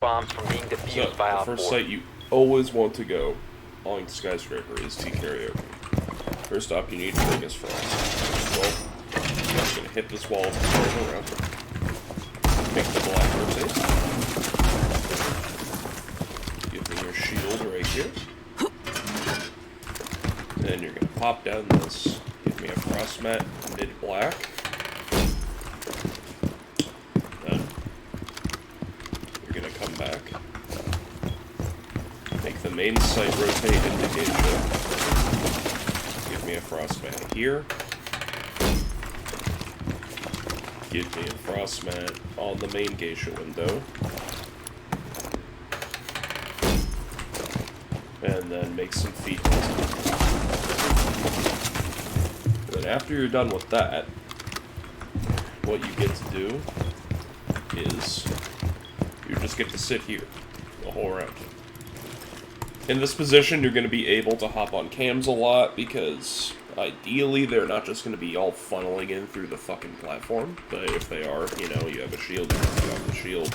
bombs from being defused So, by the Op first 4. site you always want to go on Skyscraper is T-Karaoke. First up, you need to bring us frost. Well, you're going to hit this wall to turn around. Pick the black rotate. Give me your shield right here. Then you're going to pop down this. Give me a frost mat mid-black. Then you're going to come back. Make the main site rotate into geisha. Give me a frost mat here. Give me a frost mat on the main geisha window. And then make some feet. And then after you're done with that, what you get to do is you just get to sit here the whole round. In this position, you're going to be able to hop on cams a lot because ideally they're not just going to be all funneling in through the fucking platform, but if they are, you know, you have a shield, you have the shield.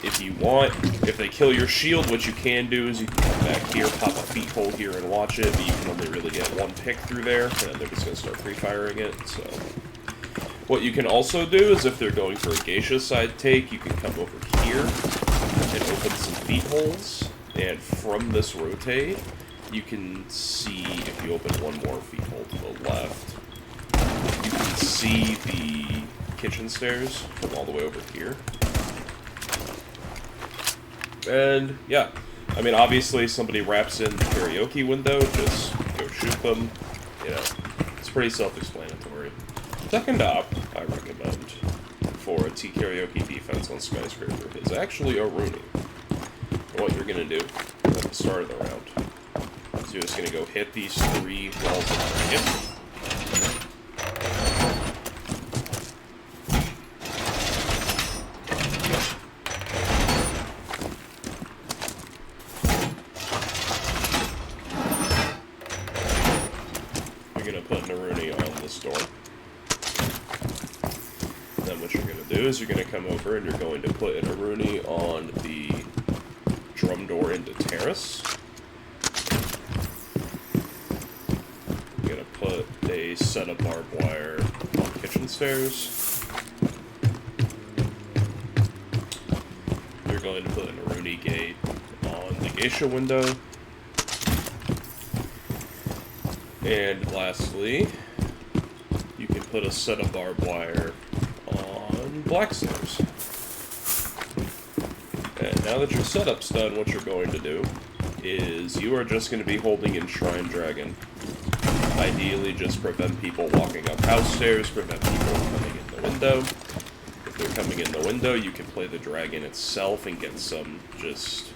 If you want, if they kill your shield, what you can do is you can come back here, pop a feet hole here and watch it, but you can only really get one pick through there, and they're just going to start pre-firing it, so... What you can also do is if they're going for a geisha side take, you can come over here and open some feet holes, and from this rotate, you can see, if you open one more feet hole to the left, you can see the kitchen stairs from all the way over here. And, yeah. I mean, obviously, somebody wraps in the karaoke window, just go shoot them. You know, it's pretty self-explanatory. Second op, I recommend, for a T-karaoke defense on Skyscraper is actually a Rooney. And what you're going to do at the start of the round is you're just going to go hit these three walls of target. Is you're going to come over and you're going to put in a Rooney on the drum door into terrace. You're going to put a set of barbed wire on kitchen stairs. You're going to put in a Rooney gate on the geisha window. And lastly, you can put a set of barbed wire black stairs. And now that your setup's done, what you're going to do is you are just going to be holding in Shrine Dragon. Ideally, just prevent people walking up house stairs, prevent people coming in the window. If they're coming in the window, you can play the dragon itself and get some just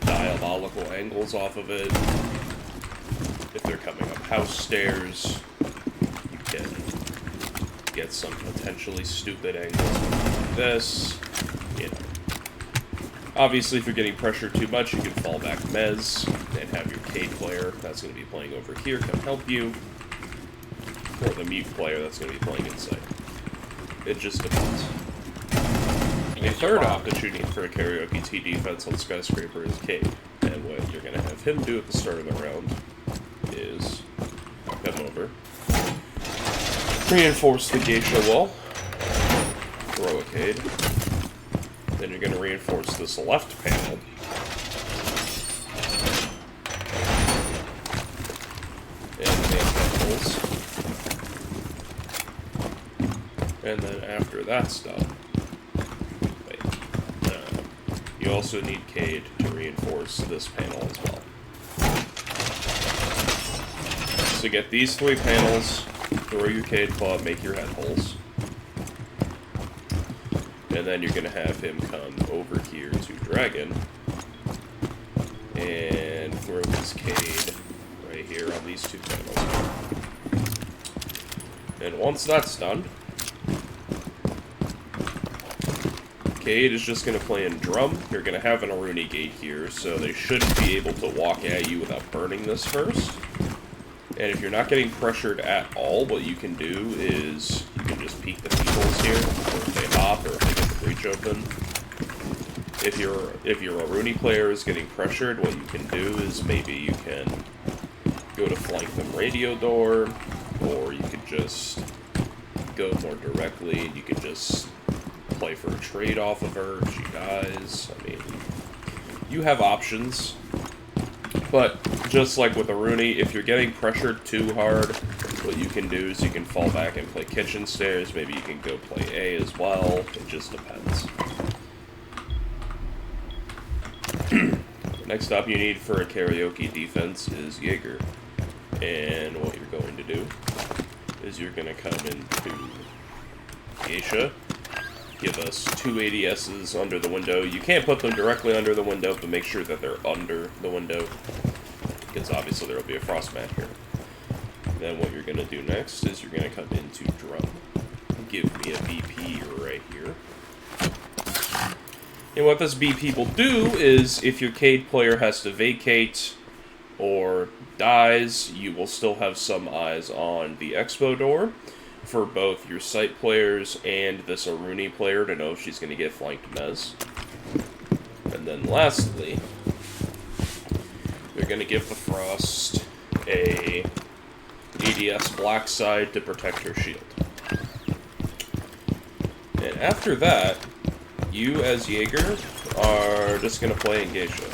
diabolical angles off of it. If they're coming up house stairs, you can get some potentially stupid angles like this. You know. Obviously, if you're getting pressured too much, you can fall back mez and have your Cade player that's going to be playing over here come help you, or the mute player that's going to be playing inside. It just depends. A third op that you need for a karaoke T defense on Skyscraper is Cade, and what you're going to have him do at the start of the round is come over, reinforce the geisha wall, throw a Cade, then you're going to reinforce this left panel, and make holes, and then after that's done, you also need Cade to reinforce this panel as well. So get these three panels, throw your Cade club, make your head holes. And then you're going to have him come over here to Dragon and throw his Cade right here on these two panels. And once that's done, Cade is just going to play in drum. You're going to have an Aruni gate here, so they shouldn't be able to walk at you without burning this first. And if you're not getting pressured at all, what you can do is you can just peek the feet holes here, or if they hop, or if they get the breach open. if your Rooney player is getting pressured, what you can do is maybe you can go to flank them radio door, or you could just go more directly and you could just play for a trade off of her if she dies. I mean, you have options. But just like with a Rooney, if you're getting pressured too hard, what you can do is you can fall back and play kitchen stairs. Maybe you can go play A as well. It just depends. Next up you need for a karaoke defense is Jaeger. And what you're going to do is you're going to come into Geisha, give us 2 ADSs under the window. You can't put them directly under the window, but make sure that they're under the window, because obviously there will be a frost mat here. Then what you're going to do next is you're going to come into drum. Give me a BP right here. And what this BP will do is, if your Cade player has to vacate or dies, you will still have some eyes on the expo door for both your site players and this Aruni player to know if she's going to get flanked mez. And then lastly, you're going to give the Frost a ADS black side to protect her shield. And after that, you as Jaeger are just going to play in Geisha.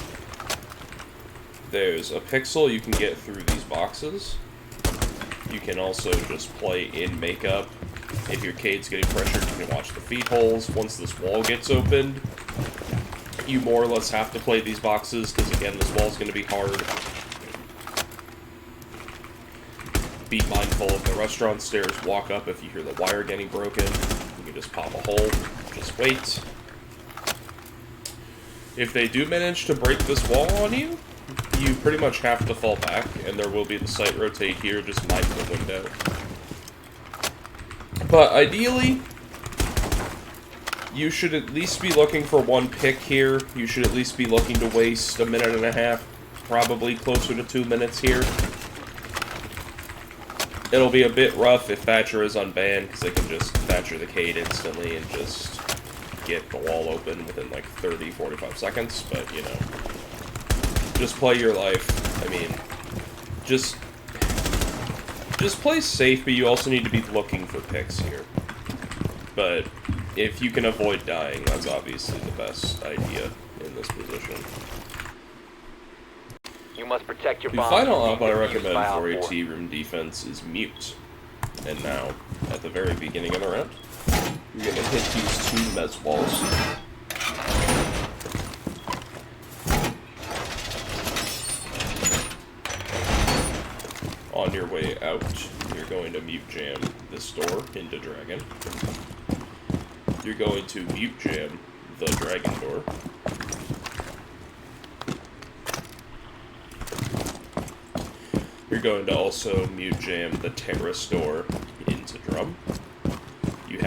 There's a pixel you can get through these boxes. You can also just play in makeup. If your Cade's getting pressured, you can watch the feed holes. Once this wall gets opened, you more or less have to play these boxes, because again, this wall's going to be hard. Be mindful of the restaurant stairs. Walk up if you hear the wire getting broken. You can just pop a hole. Just wait. If they do manage to break this wall on you, you pretty much have to fall back, and there will be the site rotate here, just mind the window. But ideally, you should at least be looking for 1 pick here. You should at least be looking to waste 1.5 minutes, probably closer to 2 minutes here. It'll be a bit rough if Thatcher is unbanned, because they can just Thatcher the Cade instantly and just get the wall open within like 30-45 seconds, but you know, just play your life. I mean, just play safe, but you also need to be looking for picks here. But if you can avoid dying, that's obviously the best idea in this position. You must protect your The bombs final from op I being recommend used by for a Op 4. T-room defense is mute. And now, at the very beginning of the round, you're going to hit these 2 mez walls. On your way out, you're going to mute jam this door into Dragon. You're going to mute jam the Dragon door. You're going to also mute jam the Terrace door into Drum. You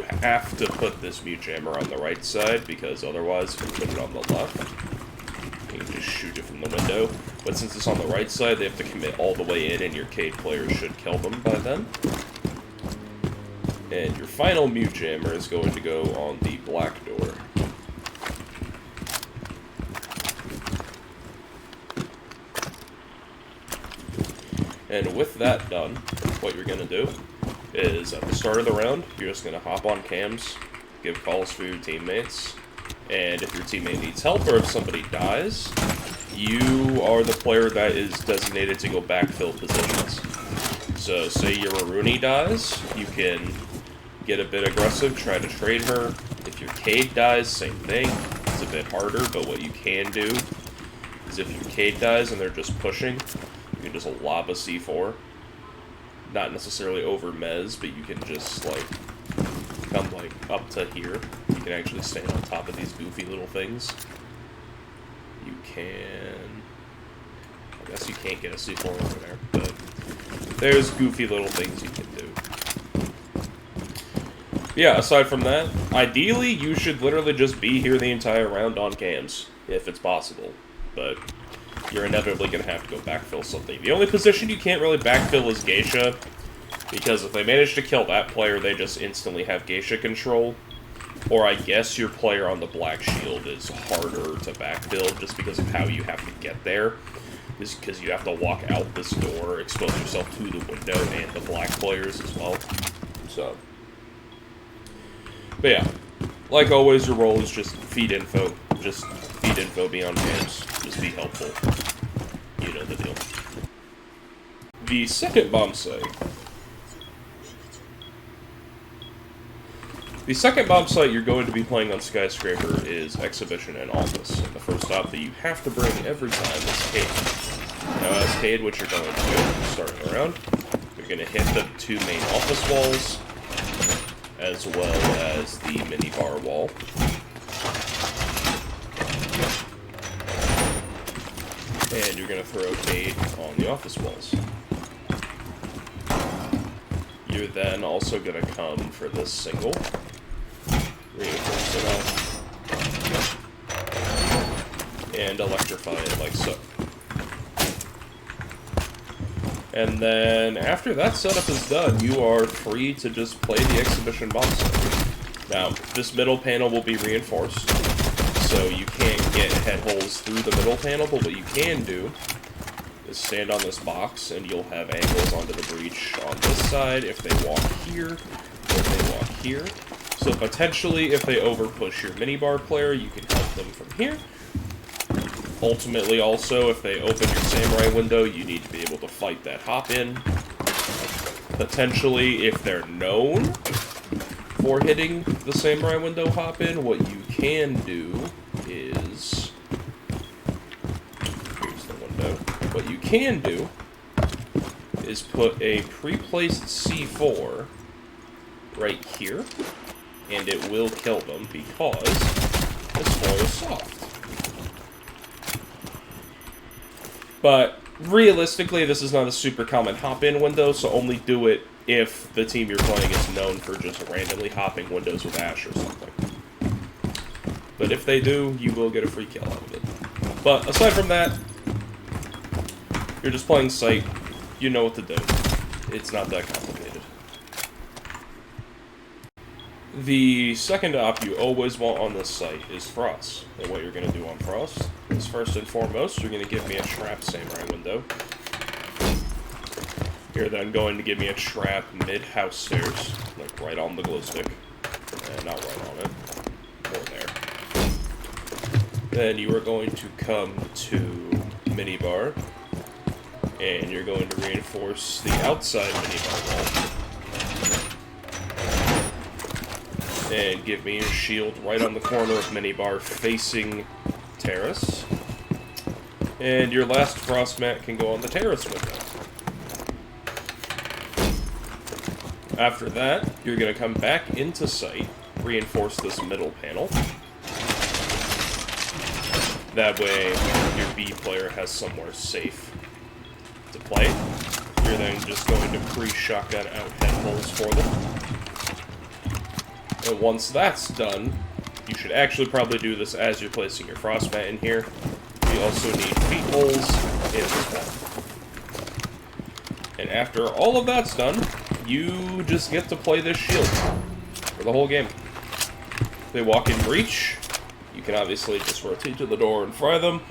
have to put this mute jammer on the right side, because otherwise if you put it on the left, you can just shoot it from the window. But since it's on the right side, they have to commit all the way in, and your Cade players should kill them by then. And your final mute jammer is going to go on the black door. And with that done, what you're going to do is, at the start of the round, you're just going to hop on cams, give calls for your teammates, and if your teammate needs help or if somebody dies, you are the player that is designated to go backfill positions. So, say your Rooney dies, you can get a bit aggressive, try to trade her. If your Cade dies, same thing. It's a bit harder, but what you can do is if your Cade dies and they're just pushing, you can just lob a C4. Not necessarily over mez, but you can just, like, come, like, up to here. You can actually stand on top of these goofy little things. You can... I guess you can't get a C4 over there, but there's goofy little things you can do. Yeah, aside from that, ideally, you should literally just be here the entire round on cams, if it's possible. But you're inevitably going to have to go backfill something. The only position you can't really backfill is Geisha, because if they manage to kill that player, they just instantly have Geisha control. Or I guess your player on the black shield is harder to backbuild just because of how you have to get there. Is because you have to walk out this door, expose yourself to the window and the black players as well. So, but yeah, like always, your role is just feed info. Just feed info beyond games. Just be helpful. You know the deal. The second bomb site. The second bomb site you're going to be playing on Skyscraper is Exhibition and Office. And the first stop that you have to bring every time is Cade. Now as Cade, what you're going to do, starting around, you're going to hit the two main office walls, as well as the minibar wall. And you're going to throw Cade on the office walls. You're then also going to come for this single. Reinforce it out. And electrify it like so. And then, after that setup is done, you are free to just play the Exhibition bomb site. Now, this middle panel will be reinforced, so you can't get head holes through the middle panel, but what you can do is stand on this box, and you'll have angles onto the breach on this side if they walk here, or if they walk here. So potentially, if they overpush your minibar player, you can help them from here. Ultimately, also, if they open your samurai window, you need to be able to fight that hop-in. Potentially, if they're known for hitting the samurai window hop-in, what you can do is... Here's the window. What you can do is put a pre-placed C4 right here, and it will kill them because this floor is soft. But realistically, this is not a super common hop-in window, so only do it if the team you're playing is known for just randomly hopping windows with Ash or something. But if they do, you will get a free kill out of it. But aside from that, you're just playing Sight. You know what to do. It's not that complicated. The second op you always want on this site is Frost. And what you're going to do on Frost is, first and foremost, you're going to give me a trap samurai window. You're then going to give me a trap mid-house stairs, like right on the glow stick. Not right on it. More there. Then you are going to come to minibar, and you're going to reinforce the outside minibar wall. And give me your shield right on the corner of minibar facing terrace. And your last frost mat can go on the terrace window. After that, you're going to come back into sight, reinforce this middle panel. That way, your B player has somewhere safe to play. You're then just going to pre-shotgun out head holes for them. And once that's done, you should actually probably do this as you're placing your frostmat in here. You also need feet holes in this wall. And after all of that's done, you just get to play this shield for the whole game. If they walk in breach, you can obviously just rotate to the door and fry them.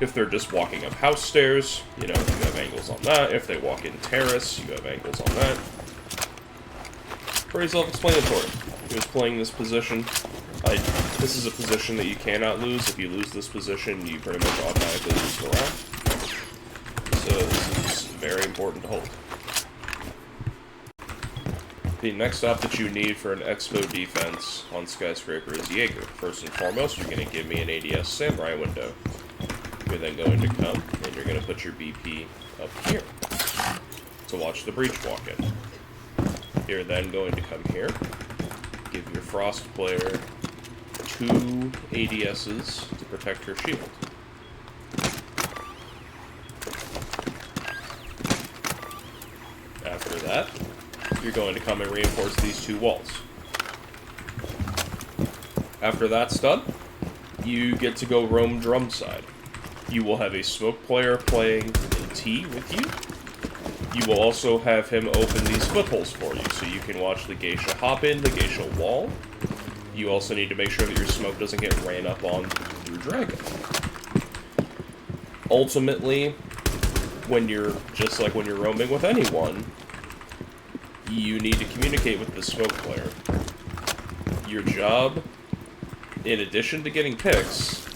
If they're just walking up house stairs, you know, you have angles on that. If they walk in terrace, you have angles on that. Pretty self-explanatory. Who's playing this position? This is a position that you cannot lose. If you lose this position, you pretty much automatically lose the round. So this is very important to hold. The next op that you need for an Expo defense on Skyscraper is Jaeger. First and foremost, you're going to give me an ADS Samurai window. You're then going to come, and you're going to put your BP up here to watch the breach walk in. You're then going to come here, give your Frost player 2 ADSs to protect her shield. After that, you're going to come and reinforce these 2 walls. After that's done, you get to go roam drum side. You will have a smoke player playing in T with you. You will also have him open these footholes for you, so you can watch the geisha hop in, the geisha wall, You also need to make sure that your smoke doesn't get ran up on through Dragon. Ultimately, when you're roaming with anyone, you need to communicate with the smoke player. Your job, in addition to getting picks,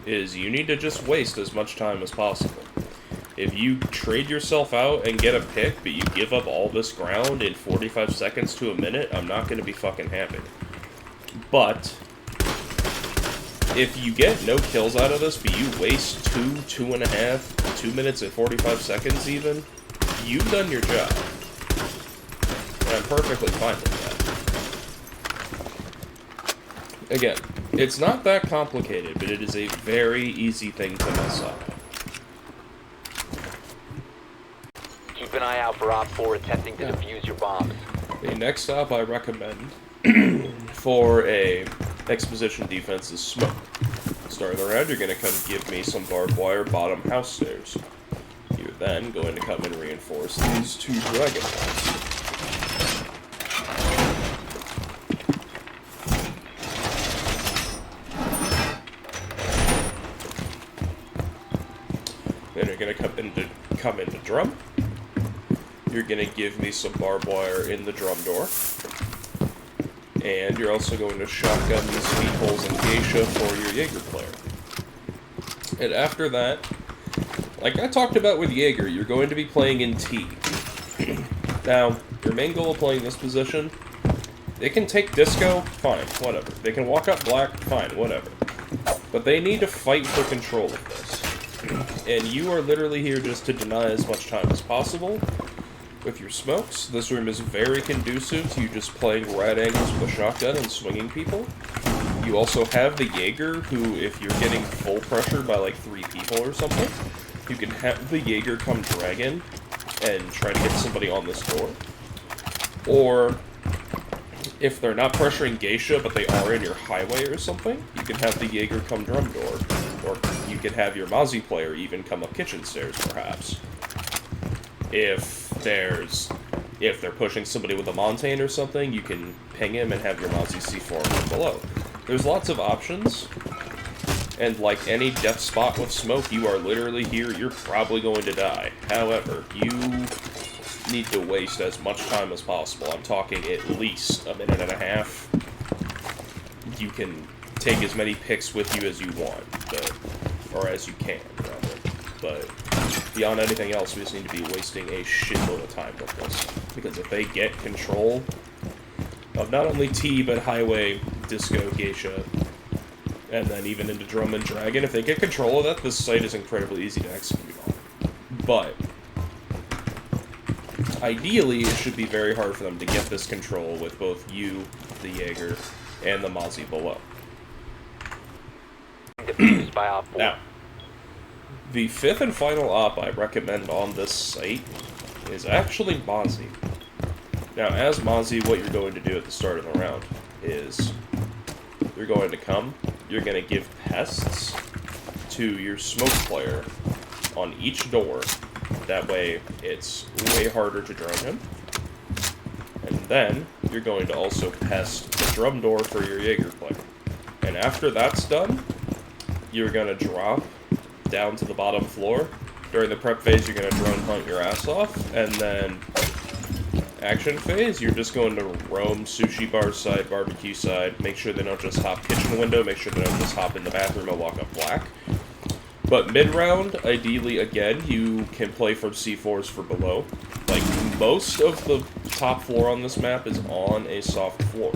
is you need to just waste as much time as possible. If you trade yourself out and get a pick, but you give up all this ground in 45 seconds to a minute, I'm not going to be fucking happy. But if you get no kills out of this, but you waste 2 minutes and 45 seconds even, you've done your job. And I'm perfectly fine with that. Again, it's not that complicated, but it is a very easy thing to mess up. Keep an eye out for Op 4 attempting to defuse your bombs. The next stop I recommend for a exposition defense is smoke. Starting the round, you're going to come give me some barbed wire bottom house stairs. You're then going to come and reinforce these 2 dragon walls. Then you're going to come into drum. You're going to give me some barbed wire in the drum door. And you're also going to shotgun these speed holes in Geisha for your Jaeger player. And after that, like I talked about with Jaeger, you're going to be playing in T. Now, your main goal of playing this position, they can take disco, fine, whatever. They can walk up black, fine, whatever. But they need to fight for control of this. And you are literally here just to deny as much time as possible. With your smokes, this room is very conducive to you just playing right angles with a shotgun and swinging people. You also have the Jaeger, who, if you're getting full pressure by like 3 people or something, you can have the Jaeger come dragon and try to get somebody on this door. Or, if they're not pressuring Geisha, but they are in your highway or something, you can have the Jaeger come drum door. Or you can have your Mozzie player even come up kitchen stairs, perhaps. If they're pushing somebody with a Montane or something, you can ping him and have your Mozzie C4 from below. There's lots of options, and like any death spot with smoke, you are literally here, you're probably going to die. However, you need to waste as much time as possible. I'm talking at least a minute and a half. You can take as many picks with you as you want, or as you can, rather. But beyond anything else, we just need to be wasting a shitload of time with this. Because if they get control of not only T, but Highway, Disco, Geisha, and then even into Drum and Dragon, if they get control of that, this site is incredibly easy to execute on. But ideally, it should be very hard for them to get this control with both you, the Jaeger, and the Mozzie below. Now, the 5th and final op I recommend on this site is actually Mozzie. Now, as Mozzie, what you're going to do at the start of the round is you're going to come, you're going to give pests to your smoke player on each door. That way, it's way harder to drone him. And then, you're going to also pest the drum door for your Jaeger player. And after that's done, you're going to drop down to the bottom floor. During the prep phase, you're going to drone hunt your ass off, and then action phase, you're just going to roam sushi bar side, barbecue side, make sure they don't just hop kitchen window, make sure they don't just hop in the bathroom and walk up black. But mid-round, ideally, again, you can play from C4s for below. Like, most of the top floor on this map is on a soft floor.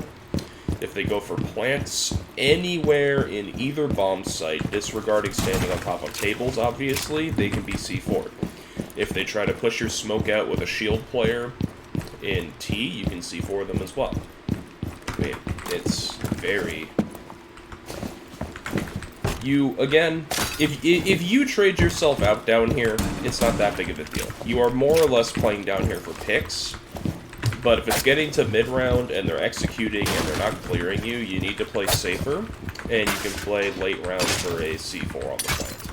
If they go for plants anywhere in either bomb site, disregarding standing on top of tables, obviously, they can be C4'd. If they try to push your smoke out with a shield player in T, you can C4 them as well. I mean, it's very... Again, if you trade yourself out down here, it's not that big of a deal. You are more or less playing down here for picks. But if it's getting to mid-round and they're executing and they're not clearing you, you need to play safer, and you can play late round for a C4 on the plant.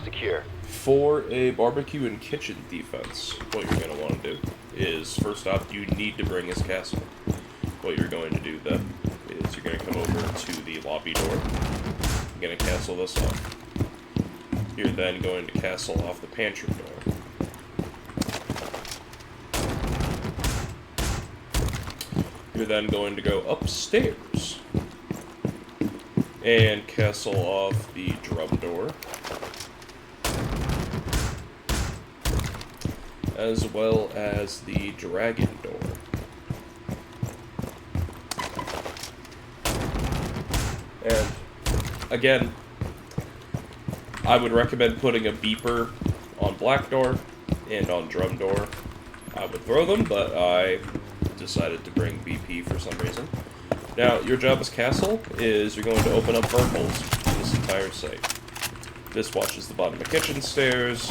Secure. For a barbecue and kitchen defense, what you're going to want to do is, first off, you need to bring his castle. What you're going to do then is you're going to come over to the lobby door. You're going to castle this off. You're then going to castle off the pantry door. You're then going to go upstairs and castle off the drum door, as well as the dragon door. And again, I would recommend putting a beeper on black door and on drum door. I would throw them, but I decided to bring BP for some reason. Now, your job as castle is you're going to open up verticals in this entire site. This watches the bottom of kitchen stairs.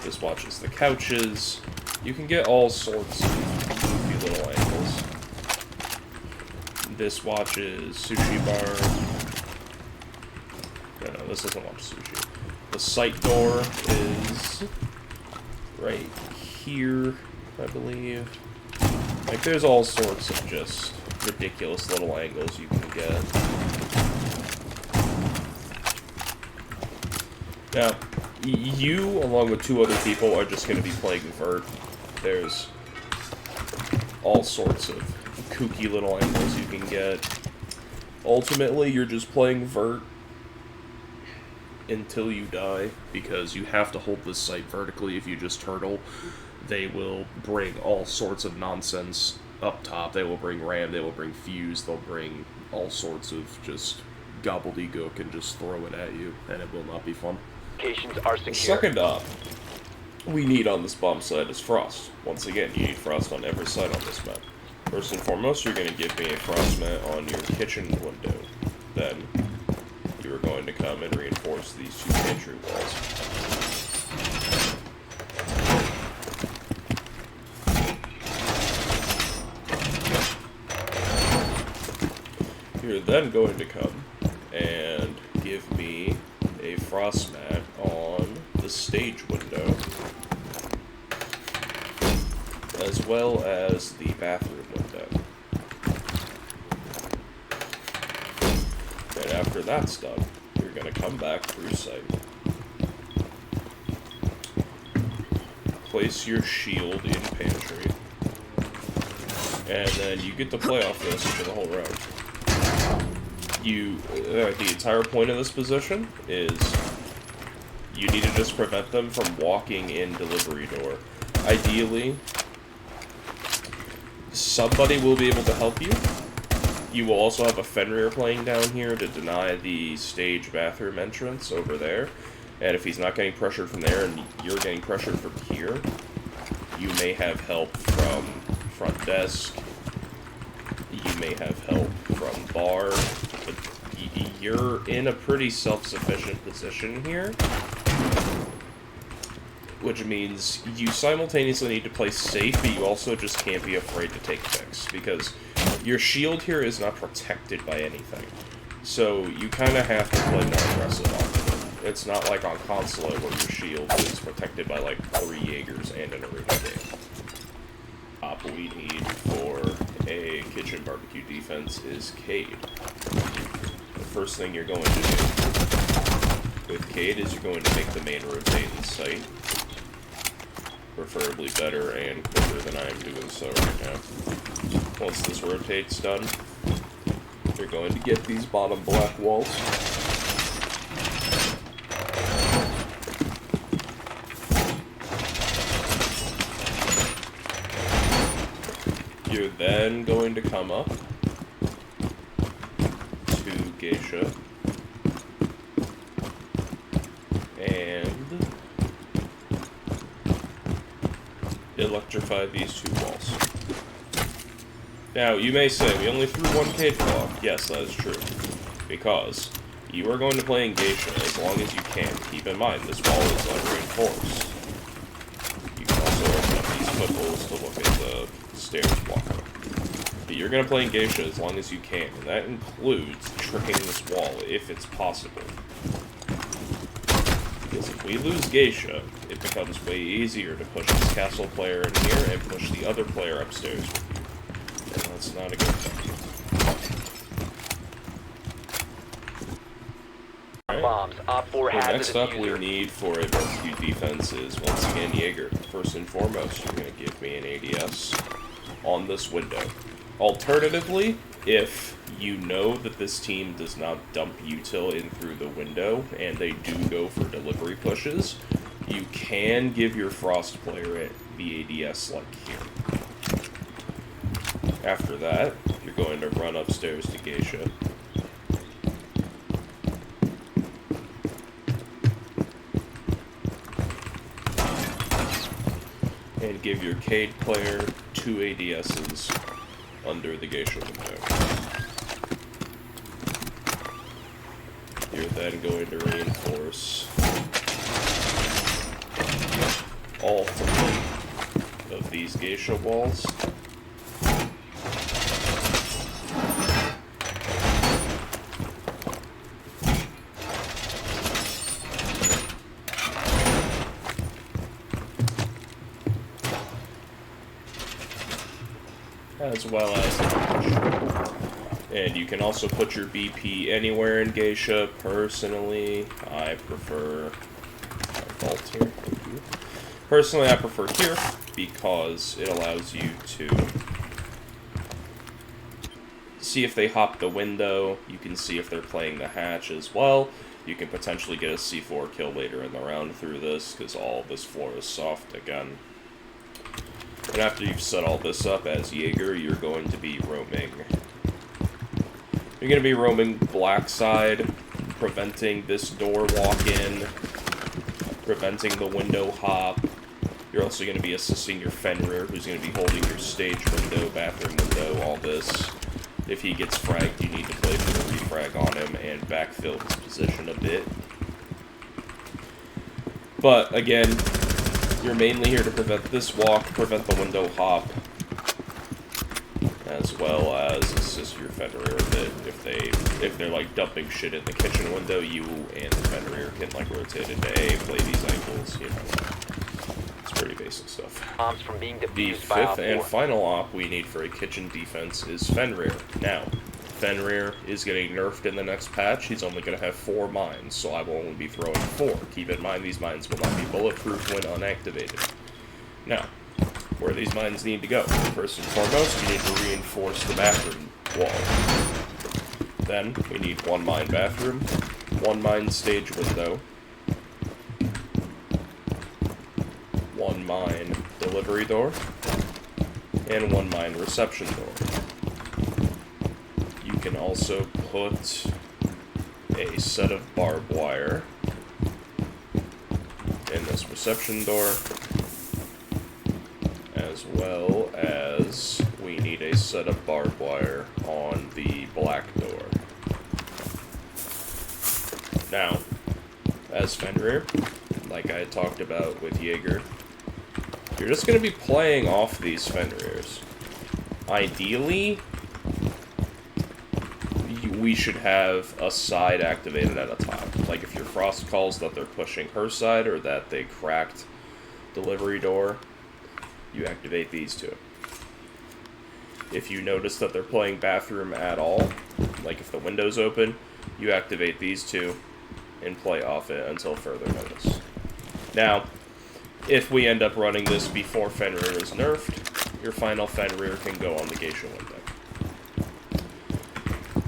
This watches the couches. You can get all sorts of goofy little angles. This watches sushi bar. No, this doesn't watch sushi. The site door is right here, I believe. Like, there's all sorts of just ridiculous little angles you can get. Now, you, along with 2 other people, are just going to be playing vert. There's all sorts of kooky little angles you can get. Ultimately, you're just playing vert until you die, because you have to hold this site vertically. If you just turtle, they will bring all sorts of nonsense up top. They will bring RAM, they will bring fuse, they'll bring all sorts of just gobbledygook and just throw it at you, and it will not be fun. Locations are secure. Second up, we need on this bomb site is frost. Once again, you need frost on every side on this map. First and foremost, you're going to give me a frost mat on your kitchen window. Then, you are going to come and reinforce these 2 pantry walls. You're then going to come and give me a frost mat on the stage window, as well as the bathroom window. And after that's done, you're going to come back through site. Place your shield in pantry. And then you get to play off this for the whole round. The entire point of this position is you need to just prevent them from walking in delivery door. Ideally, somebody will be able to help you. You will also have a Fenrir playing down here to deny the stage bathroom entrance over there. And if he's not getting pressured from there and you're getting pressured from here, you may have help from front desk. You may have help from bar. But you're in a pretty self-sufficient position here, which means you simultaneously need to play safe, but you also just can't be afraid to take picks, because your shield here is not protected by anything. So you kind of have to play more aggressive off of it. It's not like on Consulate where your shield is protected by like 3 Jaegers and an arena game. What we need for a kitchen barbecue defense is Cade. The first thing you're going to do with Cade is you're going to make the main rotate in sight. Preferably better and quicker than I am doing so right now. Once this rotate's done, you're going to get these bottom black walls. You're then going to come up to Geisha and electrify these 2 walls. Now, you may say, we only threw 1 cage block. Yes, that is true. Because you are going to play in Geisha as long as you can. Keep in mind, this wall is unreinforced. You can also open up these footholes to look at the stairs walkway. But you're going to play in Geisha as long as you can, and that includes tricking this wall if it's possible. Because if we lose Geisha, it becomes way easier to push this castle player in here and push the other player upstairs. And that's not a good thing. Bombs. Op 4 has Next the up we diffuser. need for a rescue defense is, once again, Jaeger. First and foremost, you're going to give me an ADS on this window. Alternatively, if you know that this team does not dump util in through the window, and they do go for delivery pushes, you can give your Frost player the ADS like here. After that, you're going to run upstairs to Geisha. And give your Cade player 2 ADSs under the Geisha window. You're then going to reinforce all 3 of these Geisha walls. As well as, and you can also put your BP anywhere in Geisha. Personally, I prefer vault here. Thank you. Personally, I prefer here because it allows you to see if they hop the window. You can see if they're playing the hatch as well. You can potentially get a C4 kill later in the round through this because all this floor is soft again. And after you've set all this up as Jaeger, you're going to be roaming. You're going to be roaming black side, preventing this door walk-in, preventing the window hop. You're also going to be assisting your Fenrir, who's going to be holding your stage window, bathroom window, all this. If he gets fragged, you need to play for the refrag on him and backfill his position a bit. But, again, you're mainly here to prevent this walk, prevent the window hop, as well as assist your Fenrir a bit. If they're like dumping shit in the kitchen window, you and the Fenrir can like rotate into A, play these angles, you know. It's pretty basic stuff. Bombs from being The defused by Op 5th and 4. final op we need for a kitchen defense is Fenrir. Now, Fenrir is getting nerfed in the next patch. He's only going to have 4 mines, so I will only be throwing 4. Keep in mind these mines will not be bulletproof when unactivated. Now, where these mines need to go. First and foremost, you need to reinforce the bathroom wall. Then, we need 1 mine bathroom, 1 mine stage window, 1 mine delivery door, and 1 mine reception door. You can also put a set of barbed wire in this reception door, as well as we need a set of barbed wire on the black door. Now, as Fenrir, like I talked about with Jaeger, you're just going to be playing off these Fenrirs. Ideally, we should have a side activated at a time. Like if your Frost calls that they're pushing her side or that they cracked delivery door, you activate these 2. If you notice that they're playing bathroom at all, like if the window's open, you activate these 2 and play off it until further notice. Now, if we end up running this before Fenrir is nerfed, your final Fenrir can go on the Geisha window.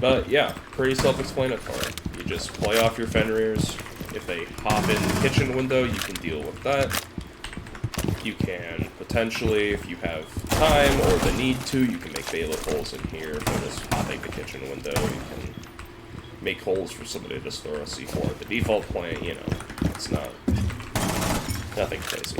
But yeah, pretty self-explanatory. You just play off your Fenrirs. If they hop in the kitchen window, you can deal with that. You can potentially, if you have time or the need to, you can make bailiff holes in here for just hopping the kitchen window. You can make holes for somebody to just throw a C4 at the default point, you know, it's nothing crazy.